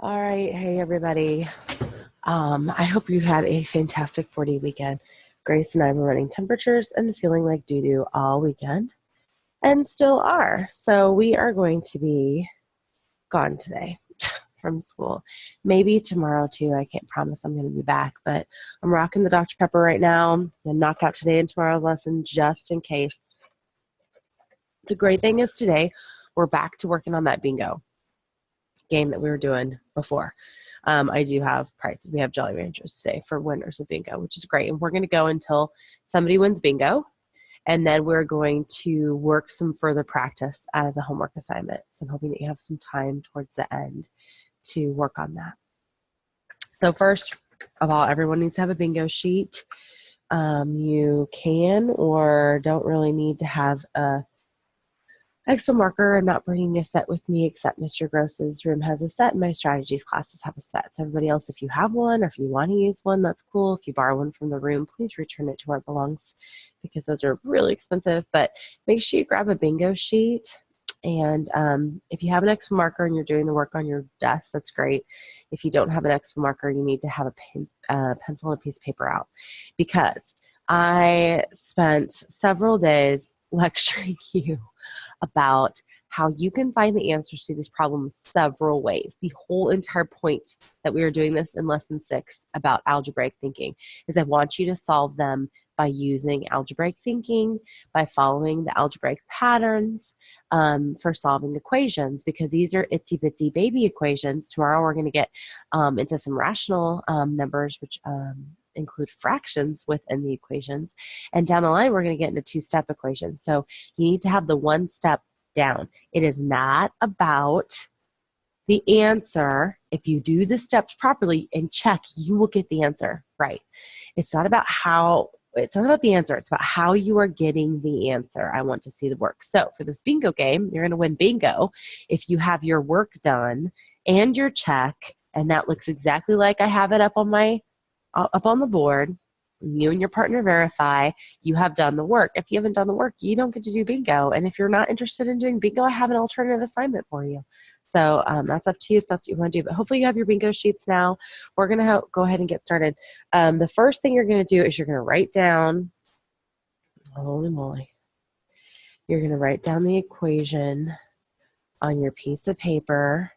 All right. Hey, everybody. I hope you had a fantastic 4-day weekend. Grace and I were running temperatures and feeling like doo-doo all weekend and still are. So we are going to be gone today from school. Maybe tomorrow too. I can't promise I'm going to be back, but I'm rocking the Dr. Pepper right now. I'm going to knock out today and tomorrow's lesson just in case. The great thing is today we're back to working on that bingo game that we were doing before. I do have prizes. We have Jolly Ranchers today for winners of bingo, which is great. And we're going to go until somebody wins bingo. And then we're going to work some further practice as a homework assignment. So I'm hoping that you have some time towards the end to work on that. So first of all, everyone needs to have a bingo sheet. You can or don't really need to have a expo marker. I'm not bringing a set with me except Mr. Gross's room has a set and my strategies classes have a set. So everybody else, if you have one or if you want to use one, that's cool. If you borrow one from the room, please return it to where it belongs because those are really expensive. But make sure you grab a bingo sheet. And if you have an expo marker and you're doing the work on your desk, that's great. If you don't have an expo marker, you need to have a pencil and a piece of paper out because I spent several days lecturing you about how you can find the answers to these problems several ways. The whole entire point that we are doing this in lesson 6 about algebraic thinking is I want you to solve them by using algebraic thinking, by following the algebraic patterns for solving equations, because these are itsy bitsy baby equations. Tomorrow we're going to get into some rational numbers, which include fractions within the equations. And down the line, we're going to get into 2-step equations. So you need to have the one step down. It is not about the answer. If you do the steps properly and check, you will get the answer right. It's not about the answer. It's about how you are getting the answer. I want to see the work. So for this bingo game, you're going to win bingo if you have your work done and your check, and that looks exactly like I have it up on the board. You and your partner verify you have done the work. If you haven't done the work, you don't get to do bingo. And if you're not interested in doing bingo, I have an alternative assignment for you. So that's up to you if that's what you want to do. But hopefully you have your bingo sheets now. We're going to go ahead and get started. The first thing you're going to do is you're going to write down, holy moly, you're going to write down the equation on your piece of paper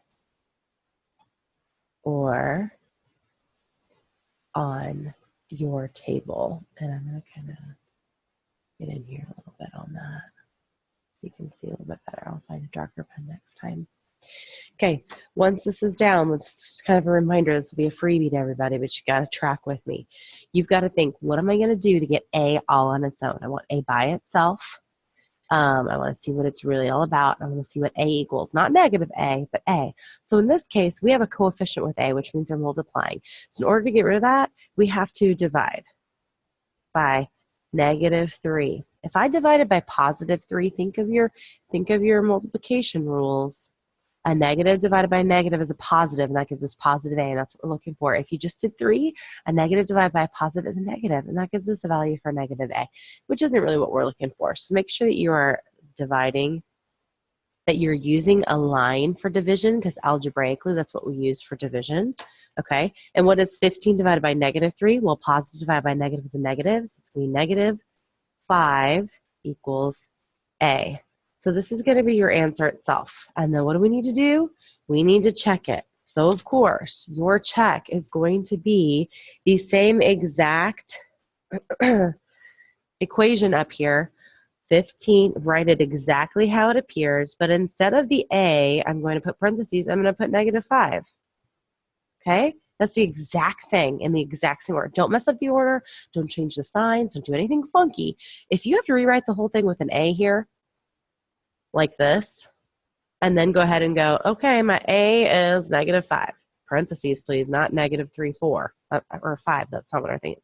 or on your table. And I'm going to kind of get in here a little bit on that so you can see a little bit better. I'll find a darker pen next time. Okay, once this is down, let's just kind of a reminder, this will be a freebie to everybody, but you got to track with me. You've got to think, what am I going to do to get A all on its own? I want A by itself. I want to see what it's really all about. I want to see what A equals, not negative A, but A. So in this case, we have a coefficient with A, which means they're multiplying. So in order to get rid of that, we have to divide by -3. If I divide it by +3, think of your multiplication rules. A negative divided by a negative is a positive, and that gives us positive A, and that's what we're looking for. If you just did 3, a negative divided by a positive is a negative, and that gives us a value for negative A, which isn't really what we're looking for. So make sure that you are dividing, that you're using a line for division, because algebraically, that's what we use for division. Okay, and what is 15 divided by -3? Well, positive divided by negative is a negative, so it's going to be -5 equals A. So this is going to be your answer itself. And then what do we need to do? We need to check it. So of course, your check is going to be the same exact equation up here. 15, write it exactly how it appears, but instead of the A, I'm going to put parentheses, I'm going to put -5. Okay? That's the exact thing in the exact same order. Don't mess up the order. Don't change the signs. Don't do anything funky. If you have to rewrite the whole thing with an A here, like this, and then go ahead and go, okay, my A is -5. Parentheses, please, not -3, 4, or 5. That's not what I'm thinking.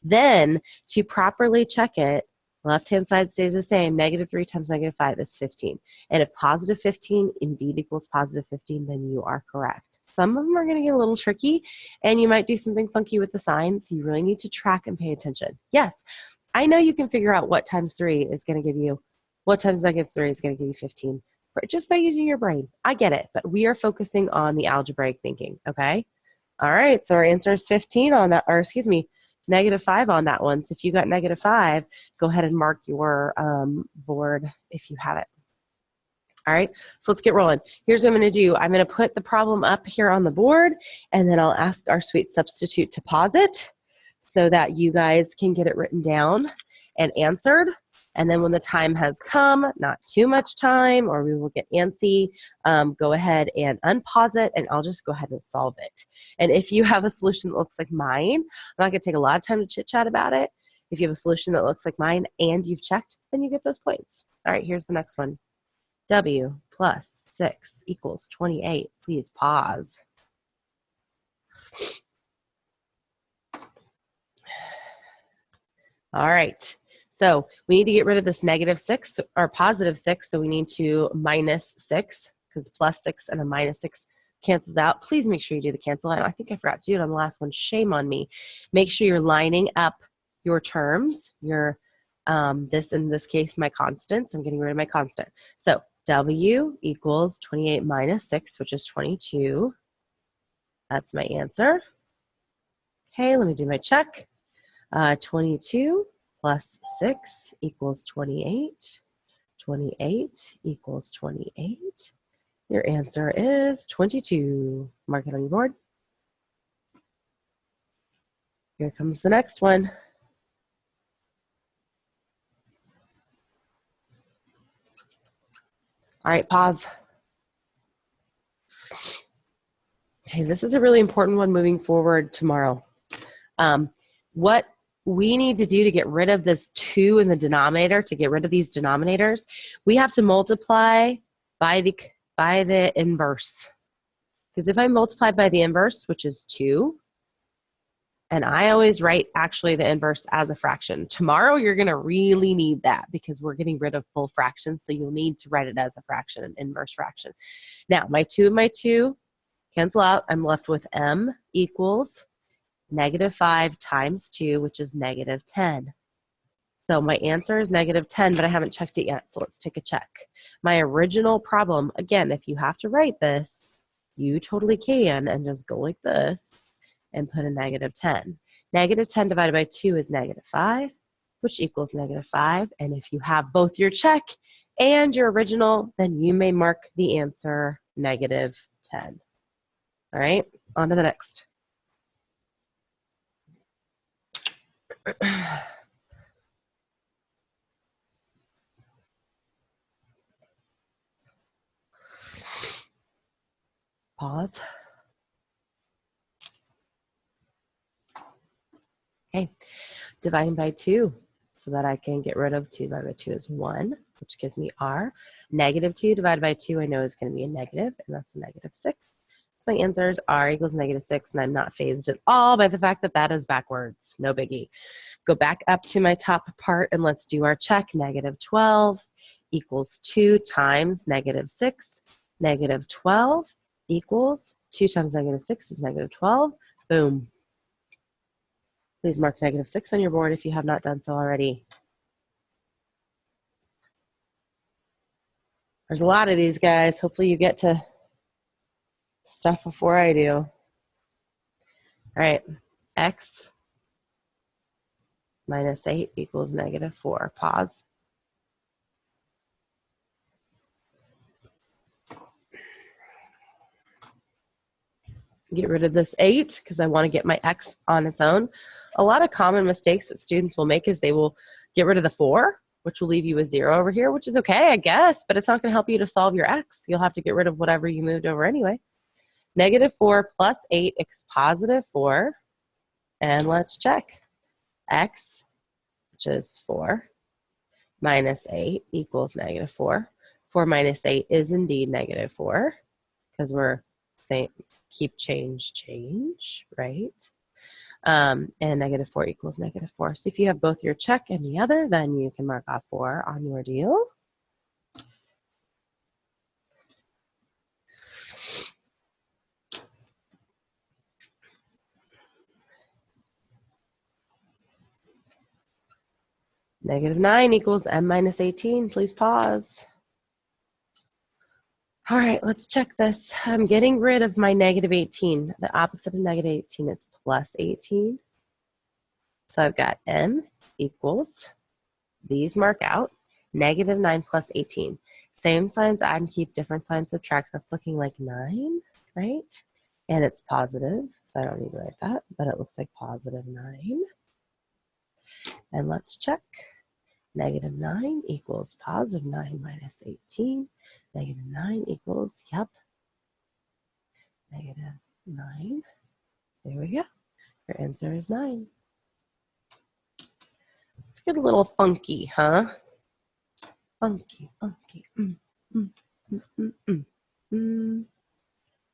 Then, to properly check it, left-hand side stays the same. -3 times -5 is 15. And if +15 indeed equals +15, then you are correct. Some of them are going to get a little tricky, and you might do something funky with the signs. You really need to track and pay attention. Yes, I know you can figure out what times 3 is going to give you, what times -3 is going to give you 15. just by using your brain. I get it, but we are focusing on the algebraic thinking, okay? All right, so our answer is 15 on that, or excuse me, -5 on that one. So if you got -5, go ahead and mark your board if you have it. All right, so let's get rolling. Here's what I'm going to do. I'm going to put the problem up here on the board, and then I'll ask our sweet substitute to pause it so that you guys can get it written down and answered. And then when the time has come, not too much time, or we will get antsy, go ahead and unpause it, and I'll just go ahead and solve it. And if you have a solution that looks like mine, I'm not going to take a lot of time to chit-chat about it. If you have a solution that looks like mine and you've checked, then you get those points. All right, here's the next one. W plus 6 equals 28. Please pause. All right, so we need to get rid of this -6 or +6, so we need to -6 because +6 and a -6 cancels out. Please make sure you do the cancel out. I think I forgot to do it on the last one. Shame on me. Make sure you're lining up your terms, your this in this case, my constants. I'm getting rid of my constant. So W equals 28 minus 6, which is 22. That's my answer. Okay, let me do my check. 22 plus 6 equals 28. 28 equals 28. Your answer is 22. Mark it on your board. Here comes the next one. All right, pause. Okay, this is a really important one moving forward tomorrow. What we need to do to get rid of this 2 in the denominator, to get rid of these denominators, we have to multiply by the inverse. Because if I multiply by the inverse, which is 2, and I always write actually the inverse as a fraction. Tomorrow you're going to really need that because we're getting rid of full fractions, so you'll need to write it as a fraction, an inverse fraction. Now, my 2 and my 2 cancel out. I'm left with m equals -5 times 2, which is -10. So my answer is -10, but I haven't checked it yet, so let's take a check. My original problem, again, if you have to write this, you totally can, and just go like this and put a -10. -10 divided by 2 is -5, which equals -5. And if you have both your check and your original, then you may mark the answer -10. All right, on to the next. Pause. Okay, dividing by 2 so that I can get rid of 2 divided by 2 is 1, which gives me R. -2 divided by 2 I know is going to be a negative, and that's a -6. So my answer is R equals -6, and I'm not fazed at all by the fact that that is backwards. No biggie. Go back up to my top part, and let's do our check. -12 equals 2 times -6. -12 equals 2 times -6 is -12. Boom. Please mark -6 on your board if you have not done so already. There's a lot of these guys. Hopefully you get to stuff before I do. All right, x minus 8 equals -4. Pause. Get rid of this 8 because I want to get my x on its own. A lot of common mistakes that students will make is they will get rid of the 4, which will leave you with 0 over here, which is okay, I guess, but it's not going to help you to solve your x. You'll have to get rid of whatever you moved over anyway. -4 plus 8 is +4, and let's check. X, which is 4, minus 8 equals -4. 4 minus 8 is indeed -4, because we're saying keep change, right? And -4 equals -4. So if you have both your check and the other, then you can mark off 4 on your deal. -9 equals m minus 18. Please pause. All right, let's check this. I'm getting rid of my negative 18. The opposite of negative 18 is plus 18. So I've got m equals, these mark out, negative 9 plus 18. Same signs add and keep, different signs subtract. That's looking like 9, right? And it's positive, so I don't need to write that, but it looks like positive 9. And let's check. Negative 9 equals positive 9 minus 18. Negative 9 equals, yep, negative 9. There we go. Your answer is 9. Let's get a little funky, huh? Funky, funky.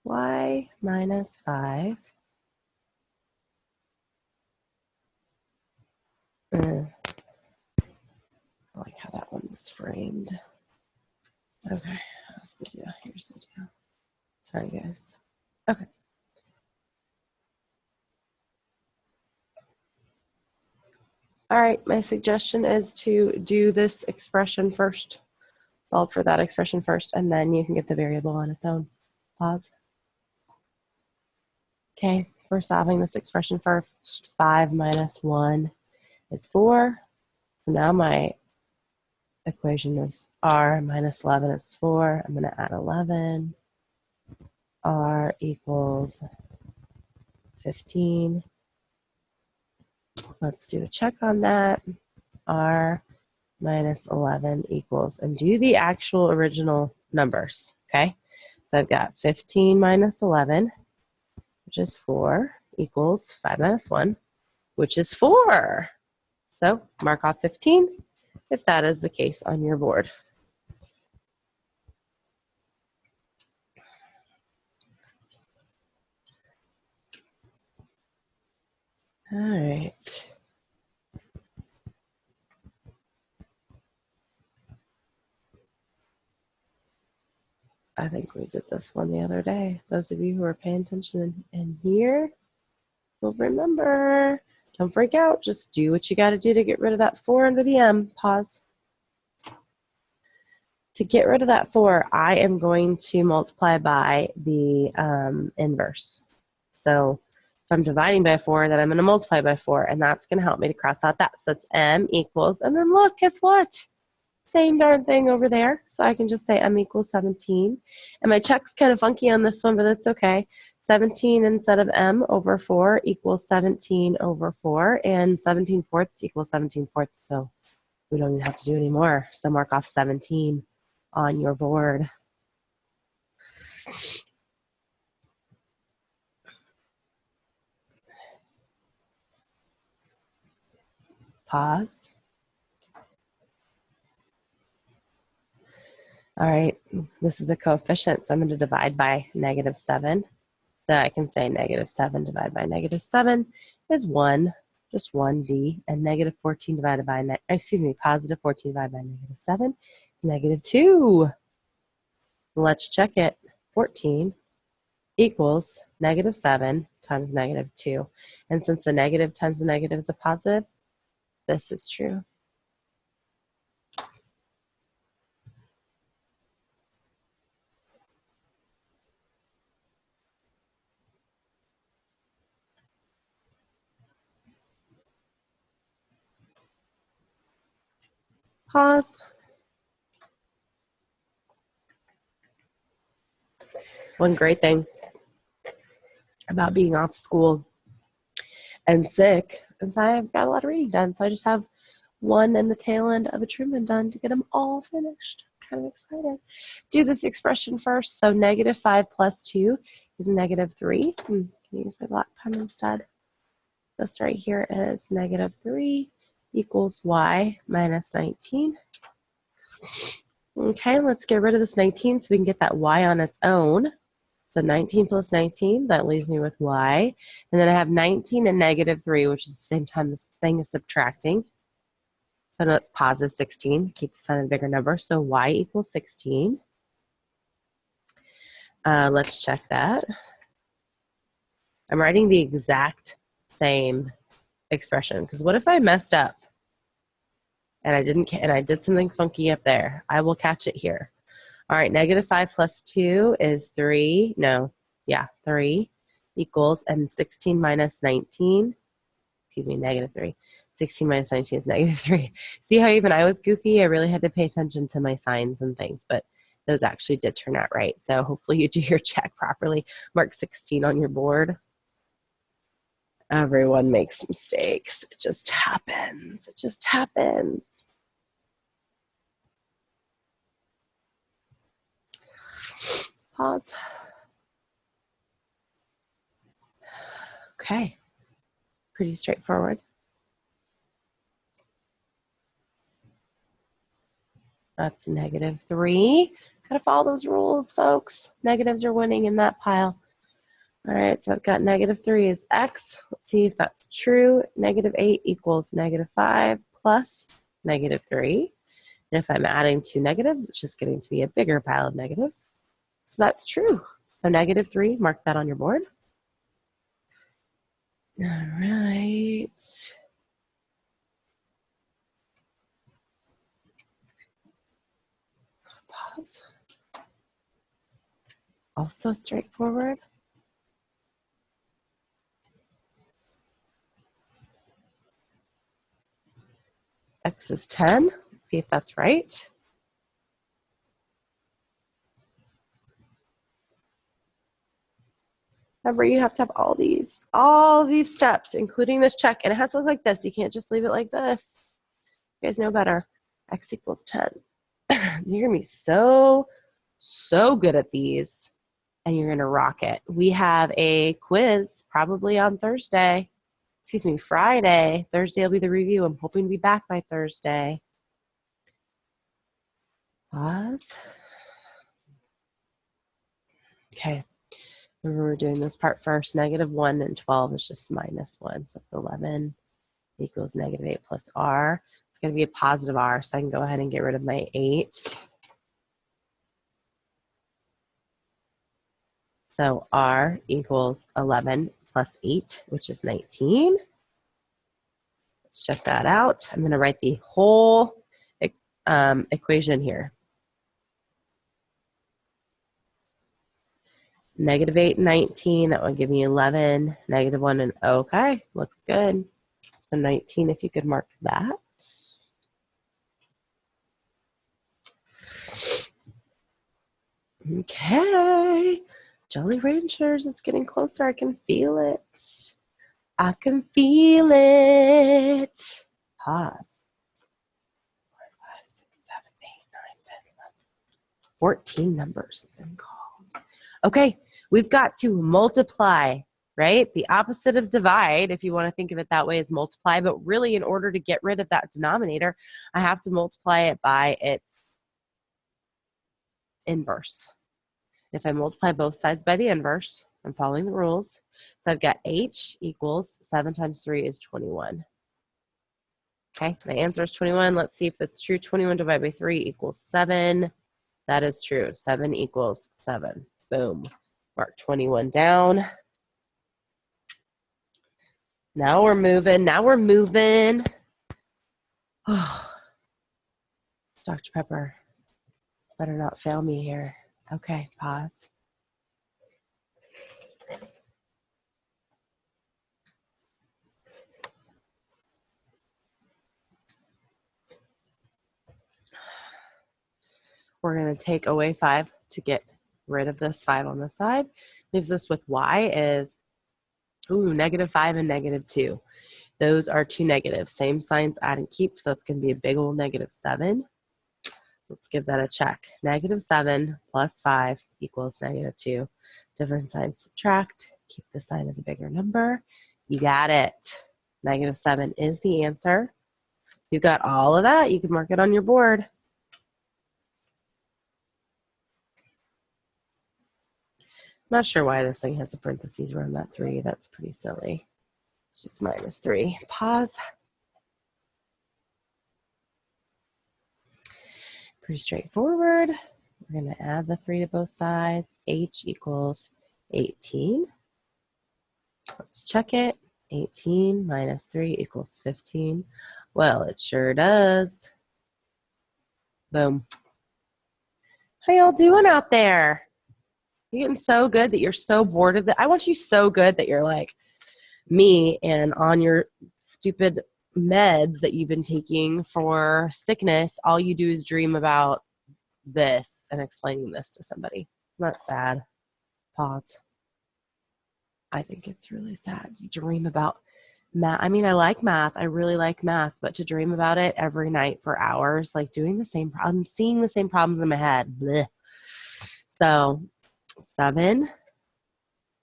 Y minus 5. I like how that one was framed. Okay, that's the deal. Here's the deal. Sorry, guys. Okay. All right, my suggestion is to do this expression first. Solve for that expression first, and then you can get the variable on its own. Pause. Okay, we're solving this expression first. 5 minus 1 is 4. So now my equation is r minus 11 is 4. I'm going to add 11. R equals 15. Let's do a check on that. R minus 11 equals, and do the actual original numbers, okay? So I've got 15 minus 11, which is 4, equals 5 minus 1, which is 4. So mark off 15 if that is the case on your board. All right. I think we did this one the other day. Those of you who are paying attention in here will remember. Don't freak out. Just do what you got to do to get rid of that 4 under the M. Pause. To get rid of that 4, I am going to multiply by the inverse. So if I'm dividing by 4, then I'm going to multiply by 4, and that's going to help me to cross out that. So it's M equals, and then look, guess what? Same darn thing over there. So I can just say M equals 17. And my check's kind of funky on this one, but that's okay. 17 instead of M over 4 equals 17 over 4, and 17 fourths equals 17 fourths. So we don't even have to do any more. So mark off 17 on your board. Pause. All right, this is a coefficient, so I'm going to divide by negative 7. So I can say negative 7 divided by negative 7 is 1, just 1d, and negative 14 divided by, positive 14 divided by negative 7, negative 2. Let's check it. 14 equals negative 7 times negative 2. And since the negative times the negative is a positive, this is true. Pause. One great thing about being off school and sick is I've got a lot of reading done. So I just have one and the tail end of a Truman done to get them all finished. Kind of excited. Do this expression first. So negative 5 plus 2 is negative 3. Can use my black pen instead. This right here is negative 3 equals y minus 19. Okay, let's get rid of this 19 so we can get that y on its own. So 19 plus 19, that leaves me with y. And then I have 19 and negative 3, which is the same time this thing is subtracting. So now it's positive 16. Keep the sign of the bigger number. So y equals 16. Let's check that. I'm writing the exact same expression, because what if I messed up and I did something funky up there? I will catch it here. All right, negative 5 plus 2 is 3. No, yeah, 3 equals, and 16 minus 19, excuse me, negative 3. 16 minus 19 is negative 3. See how even I was goofy? I really had to pay attention to my signs and things, but those actually did turn out right. So hopefully you do your check properly. Mark 16 on your board. Everyone makes mistakes. It just happens. It just happens. Pause. Okay. Pretty straightforward. That's negative 3. Gotta follow those rules, folks. Negatives are winning in that pile. All right, so I've got negative 3 is x. Let's see if that's true. Negative 8 equals negative 5 plus negative 3. And if I'm adding two negatives, it's just getting to be a bigger pile of negatives. So that's true. So negative 3, mark that on your board. All right. Pause. Also straightforward. X is 10. Let's see if that's right. Remember, you have to have all these steps, including this check, and it has to look like this. You can't just leave it like this. You guys know better. X equals 10. You're gonna be so good at these, and you're gonna rock it. We have a quiz probably on Thursday. Excuse me, Friday. Thursday will be the review. I'm hoping to be back by Thursday. Pause. Okay. Remember, we're doing this part first. Negative 1 and 12 is just minus 1. So it's 11 equals negative 8 plus r. It's going to be a positive r, so I can go ahead and get rid of my 8. So r equals 11 plus 8, which is 19. Let's check that out. I'm going to write the whole equation here. Negative 8 and 19, that would give me 11. Negative 1 and, okay, looks good. So 19, if you could mark that. Okay. Jolly Ranchers, it's getting closer. I can feel it. I can feel it. Pause. 4, 5, 6, 7, 8, 9, 10, 11. 14 numbers have been called. Okay, we've got to multiply, right? The opposite of divide, if you want to think of it that way, is multiply. But really, in order to get rid of that denominator, I have to multiply it by its inverse. If I multiply both sides by the inverse, I'm following the rules. So I've got h equals 7 times 3 is 21. Okay, my answer is 21. Let's see if that's true. 21 divided by 3 equals 7. That is true. 7 equals 7. Boom. Mark 21 down. Now we're moving. Now we're moving. Oh, Dr. Pepper, better not fail me here. Okay, pause. We're going to take away 5 to get rid of this 5 on the side. Leaves us with y is, negative 5 and negative 2. Those are two negatives. Same signs, add and keep, so it's going to be a big old negative 7. Let's give that a check. Negative 7 plus 5 equals negative 2. Different signs subtract. Keep the sign of the bigger number. You got it. Negative 7 is the answer. You got all of that. You can mark it on your board. I'm not sure why this thing has a parentheses around that 3. That's pretty silly. It's just minus 3. Pause. Pretty straightforward. We're going to add the 3 to both sides. H equals 18. Let's check it. 18 minus 3 equals 15. Well, it sure does. Boom. How y'all doing out there? You're getting so good that you're so bored of it. I want you so good that you're like me and on your stupid meds that you've been taking for sickness, all you do is dream about this and explaining this to somebody. Isn't that sad? Pause. I think it's really sad. You dream about math. I mean, I like math. I really like math, but to dream about it every night for hours, like doing the same problem, seeing the same problems in my head. Blech. So 7,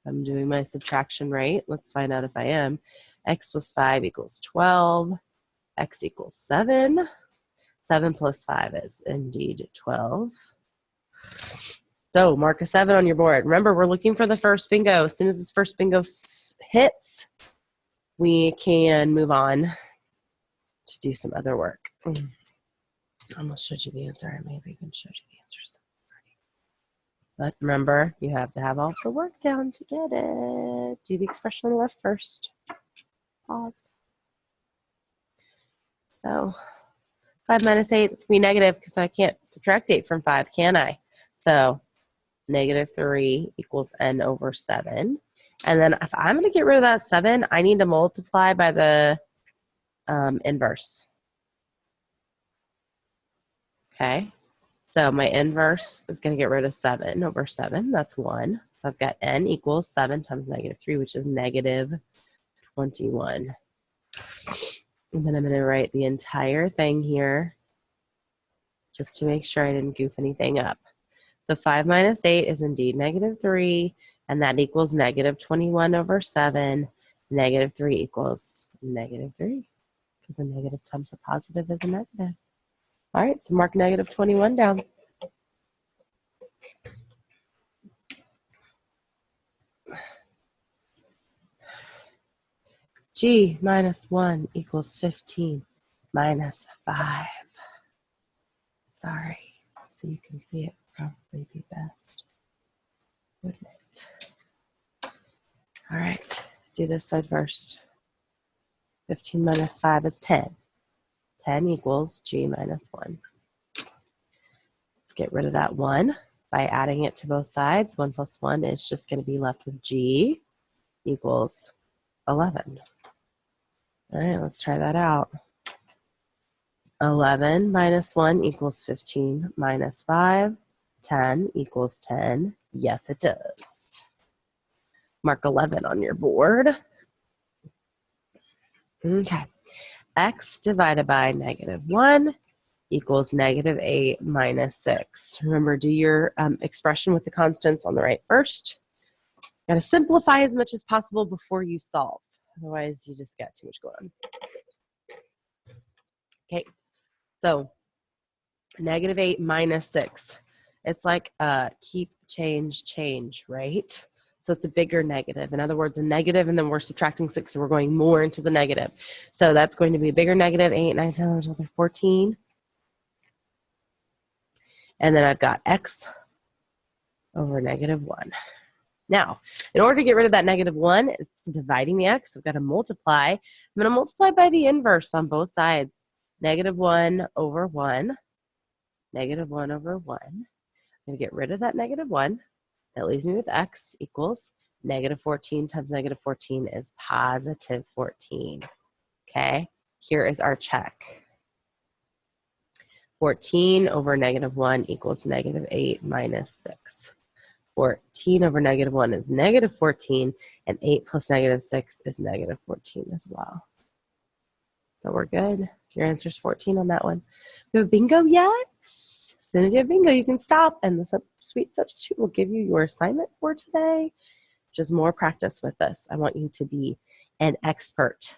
I'm doing my subtraction rate. Let's find out if I am. X plus 5 equals 12. X equals 7. 7 plus 5 is indeed 12. So mark a 7 on your board. Remember, we're looking for the first bingo. As soon as this first bingo hits, we can move on to do some other work. I almost showed you the answer. I maybe even showed you the answers. But remember, you have to have all the work down to get it. Do the expression on the left first. Pause. So 5 minus 8, it's going to be negative because I can't subtract 8 from 5, can I? So negative 3 equals n over 7. And then if I'm going to get rid of that 7, I need to multiply by the inverse. Okay. So my inverse is going to get rid of 7 over 7. That's 1. So I've got n equals 7 times negative 3, which is negative 21. And then I'm going to write the entire thing here just to make sure I didn't goof anything up. So 5 minus 8 is indeed negative 3, and that equals negative 21 over 7. Negative 3 equals negative 3, because a negative times a positive is a negative. All right, so mark negative 21 down. G minus 1 equals 15 minus 5. Sorry, so you can see it probably be best, wouldn't it? All right, do this side first. 15 minus 5 is 10. 10 equals G minus 1. Let's get rid of that 1 by adding it to both sides. 1 plus 1 is just going to be left with G equals 11. All right, let's try that out. 11 minus 1 equals 15 minus 5. 10 equals 10. Yes, it does. Mark 11 on your board. Okay. X divided by negative 1 equals negative 8 minus 6. Remember, do your expression with the constants on the right first. Got to simplify as much as possible before you solve. Otherwise, you just get too much going on. Okay, so negative 8 minus 6. It's like keep, change, right? So it's a bigger negative. In other words, a negative, and then we're subtracting 6, so we're going more into the negative. So that's going to be a bigger negative. 8, 9, 10, 11, 12, 14. And then I've got x over negative 1. Now, in order to get rid of that negative 1, it's dividing the x. I've got to multiply. I'm going to multiply by the inverse on both sides. Negative 1 over 1. Negative 1 over 1. I'm going to get rid of that negative 1. That leaves me with x equals negative 14 times negative 14 is positive 14. Okay, here is our check. 14 over negative 1 equals negative 8 minus 6. 14 over negative 1 is negative 14, and 8 plus negative 6 is negative 14 as well. So we're good. Your answer is 14 on that one. We have bingo yet? As soon as you have bingo, you can stop, and the sweet substitute will give you your assignment for today. Just more practice with this. I want you to be an expert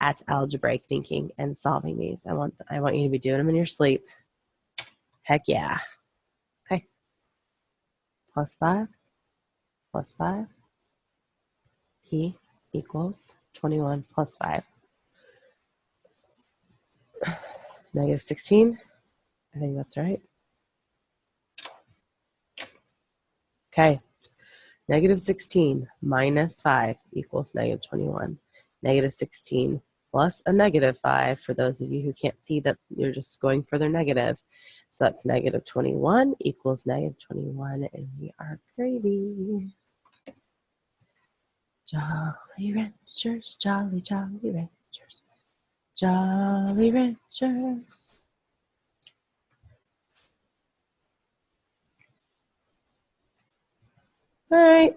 at algebraic thinking and solving these. I want you to be doing them in your sleep. Heck yeah. Okay. Plus 5, plus 5. P equals 21 plus 5. Negative 16. I think that's right. Okay. Negative 16 minus 5 equals negative 21. Negative 16 plus a negative 5, for those of you who can't see that you're just going further negative. So that's negative 21 equals negative 21, and we are gravy. Jolly Ranchers, jolly, jolly Ranchers, jolly Ranchers. All right.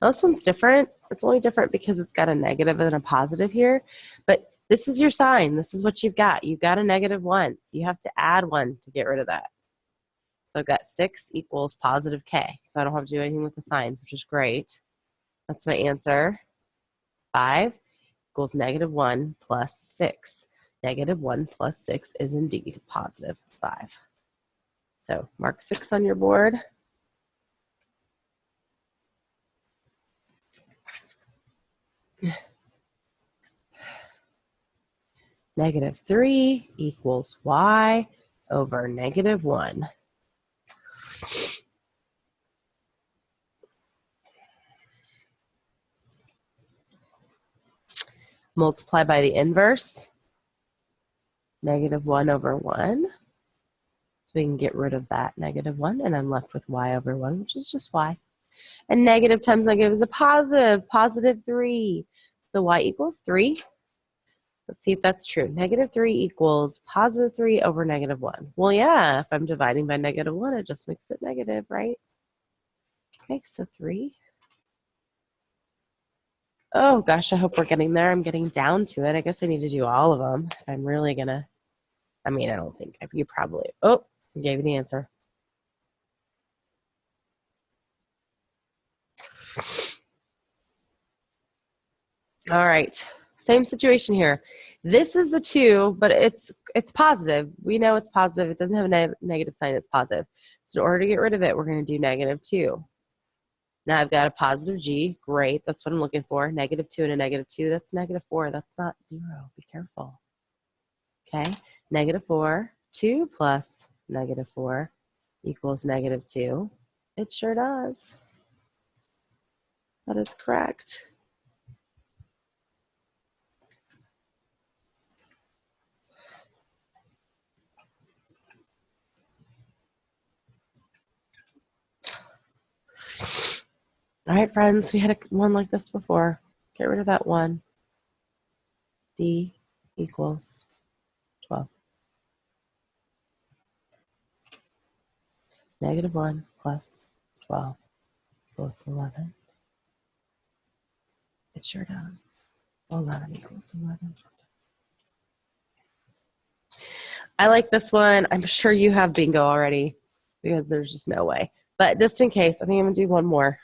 This one's different. It's only different because it's got a negative and a positive here, but this is your sign. This is what you've got. You've got a negative once. You have to add 1 to get rid of that. So I've got 6 equals positive k. So I don't have to do anything with the signs, which is great. That's my answer. 5 equals negative 1 plus 6. Negative 1 plus 6 is indeed positive 5. So mark 6 on your board. Negative 3 equals y over negative 1. Multiply by the inverse. Negative 1 over 1. So we can get rid of that negative 1, and I'm left with y over 1, which is just y. And negative times negative is a positive, positive 3. So y equals 3. Let's see if that's true. Negative 3 equals positive 3 over negative 1. Well, yeah, if I'm dividing by negative 1, it just makes it negative, right? Okay, so 3. Oh, gosh, I hope we're getting there. I'm getting down to it. I guess I need to do all of them. If I'm really going to, I mean, I don't think, you probably, oh, I gave you the answer. All right, same situation here. This is a 2, but it's positive. We know it's positive. It doesn't have a negative sign. It's positive. So in order to get rid of it, we're going to do negative 2. Now I've got a positive g. Great. That's what I'm looking for. Negative 2 and a negative 2. That's negative 4. That's not 0. Be careful. Okay. Negative 4. 2 plus negative 4 equals negative 2. It sure does. That is correct. All right, friends, we had one like this before. Get rid of that 1. D equals 12. Negative 1 plus 12 equals 11. It sure does. 11 equals 11. I like this one. I'm sure you have bingo already because there's just no way. But just in case, I think I'm going to do one more.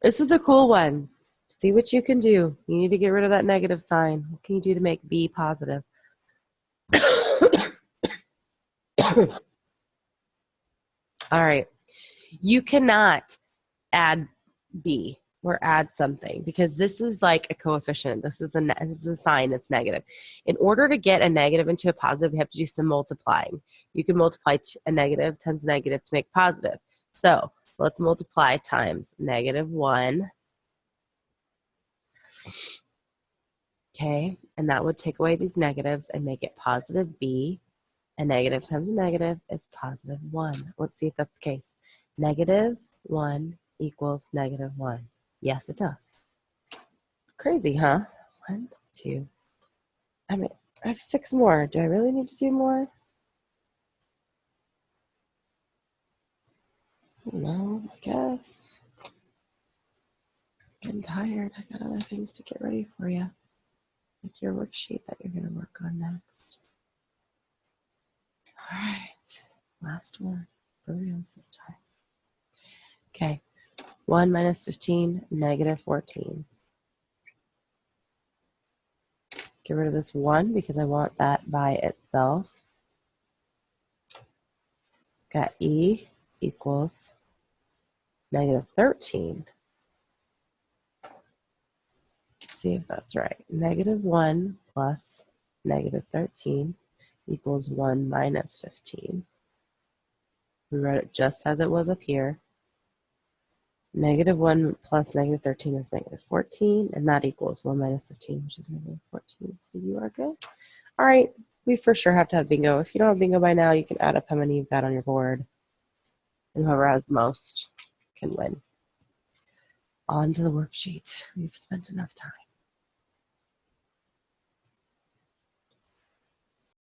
This is a cool one. See what you can do. You need to get rid of that negative sign. What can you do to make B positive? All right. You cannot add B or add something because this is like a coefficient. This is a sign that's negative. In order to get a negative into a positive, we have to do some multiplying. You can multiply a negative times negative to make positive. So let's multiply times negative 1. Okay, and that would take away these negatives and make it positive B. And negative times a negative is positive 1. Let's see if that's the case. Negative 1 equals negative 1. Yes, it does. Crazy, huh? 1, 2. I have 6 more. Do I really need to do more? No, I guess. Getting tired. I got other things to get ready for you. Like your worksheet that you're going to work on next. All right. Last one. For reals this time. Okay. 1 minus 15, negative 14. Get rid of this 1 because I want that by itself. Got E equals negative 13. Let's see if that's right. Negative 1 plus negative 13 equals 1 minus 15. We wrote it just as it was up here. -1 plus -13 is -14, and that equals 1 minus 15, which is -14. So you are good. All right, we for sure have to have bingo. If you don't have bingo by now, you can add up how many you've got on your board, and whoever has the most can win. On to the worksheet. We've spent enough time.